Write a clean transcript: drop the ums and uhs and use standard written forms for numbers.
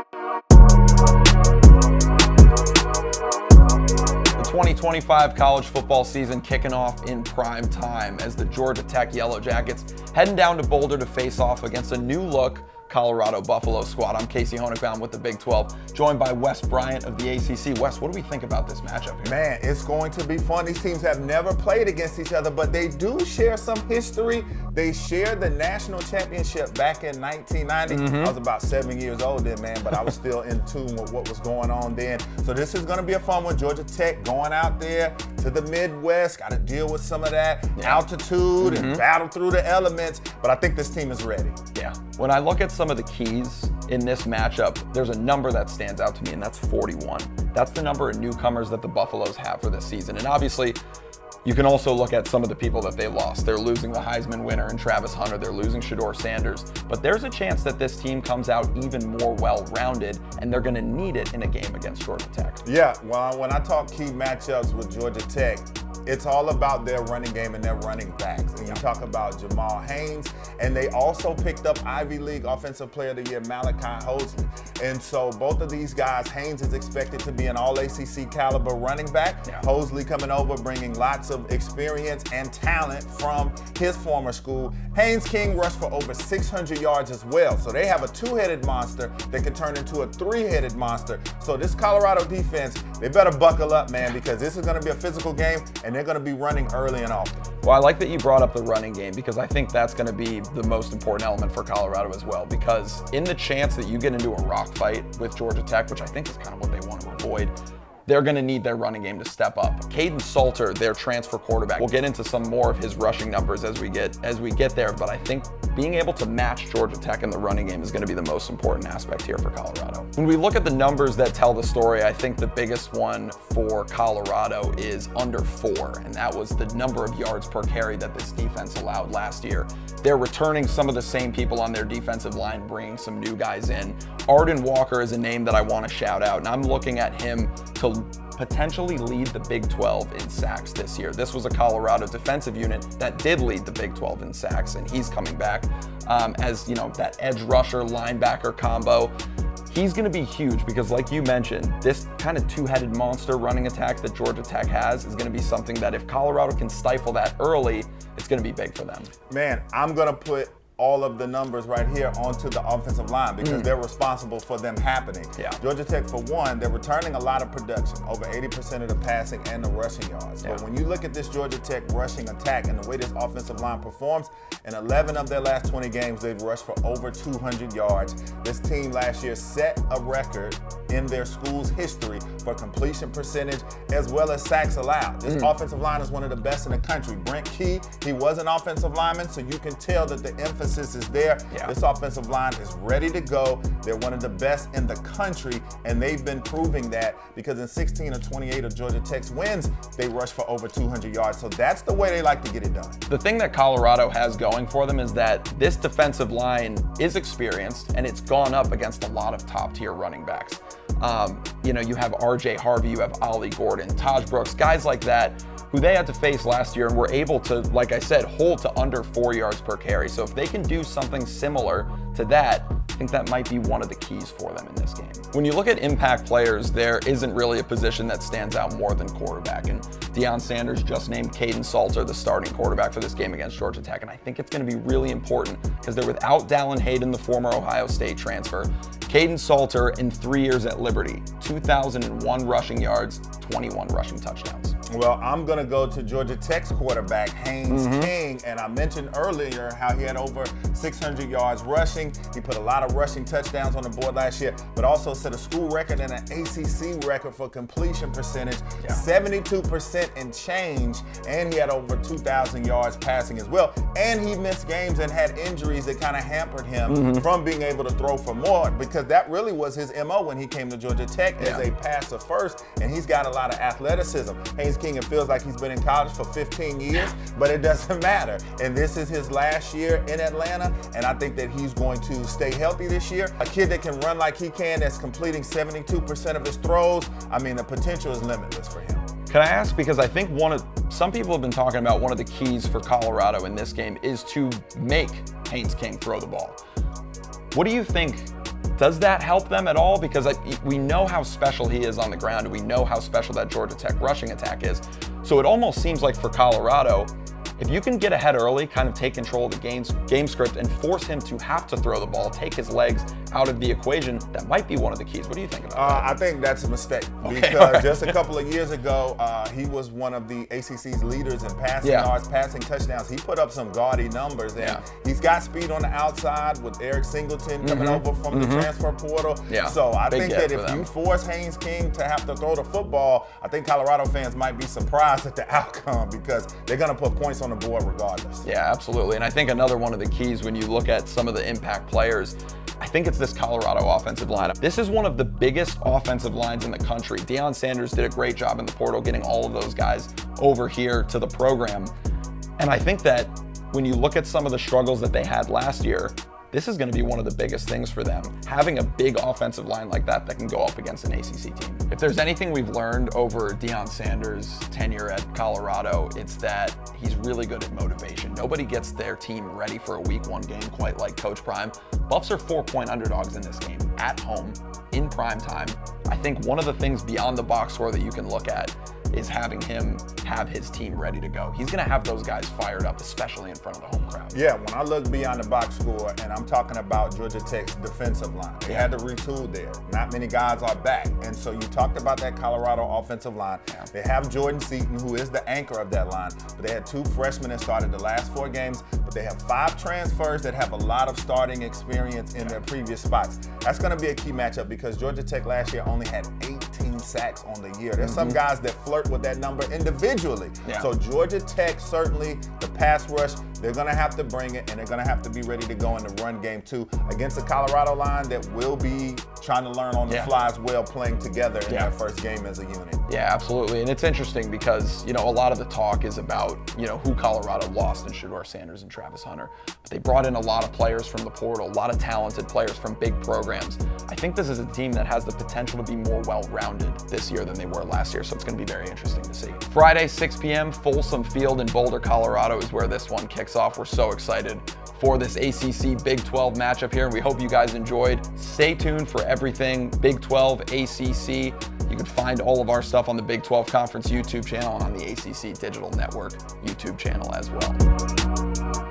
The 2025 college football season kicking off in prime time as the Georgia Tech Yellow Jackets heading down to Boulder to face off against a new-look Colorado Buffalo squad. I'm Casey Honigbaum with the Big 12, joined by Wes Bryant of the ACC. Wes, what do we think about this matchup here? Man, it's going to be fun. These teams have never played against each other, but they do share some history. They shared the national championship back in 1990. I was about 7 years old then, man, but I was still in tune with what was going on then. So this is going to be a fun one. Georgia Tech going out there to the Midwest, got to deal with some of that altitude and battle through the elements, but I think this team is ready. Yeah. When I look at some of the keys in this matchup, there's a number that stands out to me, and that's 41. That's the number of newcomers that the Buffaloes have for this season. And obviously, you can also look at some of the people that they lost. They're losing the Heisman winner in Travis Hunter. They're losing Shedeur Sanders. But there's a chance that this team comes out even more well-rounded, and they're going to need it in a game against Georgia Tech. Yeah, well, when I talk key matchups with Georgia Tech, it's all about their running game and their running backs. And you talk about Jamal Haynes, and they also picked up Ivy League Offensive Player of the Year Malachi Hosley. And so both of these guys, Haynes is expected to be an all-ACC caliber running back. Hosley coming over, bringing lots of experience and talent from his former school. Haynes King rushed for over 600 yards as well. So they have a two-headed monster that could turn into a three-headed monster. So this Colorado defense, they better buckle up, man, because this is going to be a physical game, and they're going to be running early and often. Well, I like that you brought up the running game because I think that's going to be the most important element for Colorado as well, because in the chance that you get into a rock fight with Georgia Tech, which I think is kind of what they want to avoid, they're going to need their running game to step up. Caden Salter, their transfer quarterback, we'll get into some more of his rushing numbers as we get there, but I think being able to match Georgia Tech in the running game is going to be the most important aspect here for Colorado. When we look at the numbers that tell the story, I think the biggest one for Colorado is under 4, and that was the number of yards per carry that this defense allowed last year. They're returning some of the same people on their defensive line, bringing some new guys in. Arden Walker is a name that I want to shout out, and I'm looking at him to potentially lead the Big 12 in sacks this year. This was a Colorado defensive unit that did lead the Big 12 in sacks, and he's coming back as, you know, that edge rusher linebacker combo. He's going to be huge because, like you mentioned, this kind of two-headed monster running attack that Georgia Tech has is going to be something that if Colorado can stifle that early, it's going to be big for them. Man, I'm going to put all of the numbers right here onto the offensive line because they're responsible for them happening. Georgia Tech, for one, they're returning a lot of production, over 80% of the passing and the rushing yards. But when you look at this Georgia Tech rushing attack and the way this offensive line performs, in 11 of their last 20 games, they've rushed for over 200 yards. This team last year set a record in their school's history for completion percentage as well as sacks allowed. This offensive line is one of the best in the country. Brent Key, he was an offensive lineman, so you can tell that the emphasis is there. This offensive line is ready to go. They're one of the best in the country, and they've been proving that because in 16 or 28 of Georgia Tech's wins, they rushed for over 200 yards. So that's the way they like to get it done. The thing that Colorado has going for them is that this defensive line is experienced, and it's gone up against a lot of top-tier running backs. You know, you have RJ Harvey, you have Ollie Gordon, Taj Brooks, guys like that who they had to face last year and were able to, like I said, hold to under 4 yards per carry. So if they can do something similar to that, I think that might be one of the keys for them in this game. When you look at impact players, there isn't really a position that stands out more than quarterback. And Deion Sanders just named Caden Salter the starting quarterback for this game against Georgia Tech. And I think it's going to be really important because they're without Dallin Hayden, the former Ohio State transfer. Caden Salter in 3 years at Liberty, 2,001 rushing yards, 21 rushing touchdowns. Well, I'm going to go to Georgia Tech's quarterback, Haynes King, and I mentioned earlier how he had over 600 yards rushing. He put a lot of rushing touchdowns on the board last year, but also set a school record and an ACC record for completion percentage, 72% and change, and he had over 2,000 yards passing as well. And he missed games and had injuries that kind of hampered him from being able to throw for more because that really was his MO when he came to Georgia Tech as a passer first, and he's got a lot of athleticism. Haynes King, it feels like he's been in college for 15 years, but it doesn't matter. And this is his last year in Atlanta, and I think that he's going to stay healthy this year. A kid that can run like he can, that's completing 72% of his throws, I mean, the potential is limitless for him. Can I ask, because I think some people have been talking about one of the keys for Colorado in this game is to make Haynes King throw the ball. What do you think Does that help them at all? Because we know how special he is on the ground, and we know how special that Georgia Tech rushing attack is. So it almost seems like for Colorado, if you can get ahead early, kind of take control of the game script and force him to have to throw the ball, take his legs out of the equation, that might be one of the keys. What do you think about that? I think that's a mistake because right. just a couple of years ago, he was one of the ACC's leaders in passing yards, passing touchdowns. He put up some gaudy numbers, and he's got speed on the outside with Eric Singleton coming over from the transfer portal. So I think that if you force Haynes King to have to throw the football, I think Colorado fans might be surprised at the outcome because they're going to put points on the board regardless. Yeah, absolutely. And I think another one of the keys when you look at some of the impact players, I think it's this Colorado offensive line. This is one of the biggest offensive lines in the country. Deion Sanders did a great job in the portal getting all of those guys over here to the program. And I think that when you look at some of the struggles that they had last year, this is going to be one of the biggest things for them. Having a big offensive line like that can go up against an ACC team. If there's anything we've learned over Deion Sanders' tenure at Colorado, it's that he's really good at motivation. Nobody gets their team ready for a week 1 game quite like Coach Prime. Buffs are 4-point underdogs in this game, at home, in prime time. I think one of the things beyond the box score that you can look at is having him have his team ready to go. He's going to have those guys fired up, especially in front of the home crowd. Yeah, when I look beyond the box score, and I'm talking about Georgia Tech's defensive line, they had to retool there. Not many guys are back. And so you talked about that Colorado offensive line. They have Jordan Seaton, who is the anchor of that line, but they had 2 freshmen that started the last 4 games, but they have 5 transfers that have a lot of starting experience in their previous spots. That's going to be a key matchup because Georgia Tech last year only had 18 sacks on the year. There's some guys that flirt with that number individually. So Georgia Tech, certainly the pass rush, they're going to have to bring it, and they're going to have to be ready to go in the run game too against a Colorado line that will be trying to learn on the fly as well, playing together in their first game as a unit. Yeah, absolutely. And it's interesting because, a lot of the talk is about, who Colorado lost in Shedeur Sanders and Travis Hunter. But they brought in a lot of players from the portal, a lot of talented players from big programs. I think this is a team that has the potential to be more well-rounded this year than they were last year, so it's going to be very interesting to see. Friday, 6 p.m., Folsom Field in Boulder, Colorado is where this one kicks off. We're so excited for this ACC Big 12 matchup here, and we hope you guys enjoyed. Stay tuned for everything Big 12 ACC. You can find all of our stuff on the Big 12 Conference YouTube channel and on the ACC Digital Network YouTube channel as well.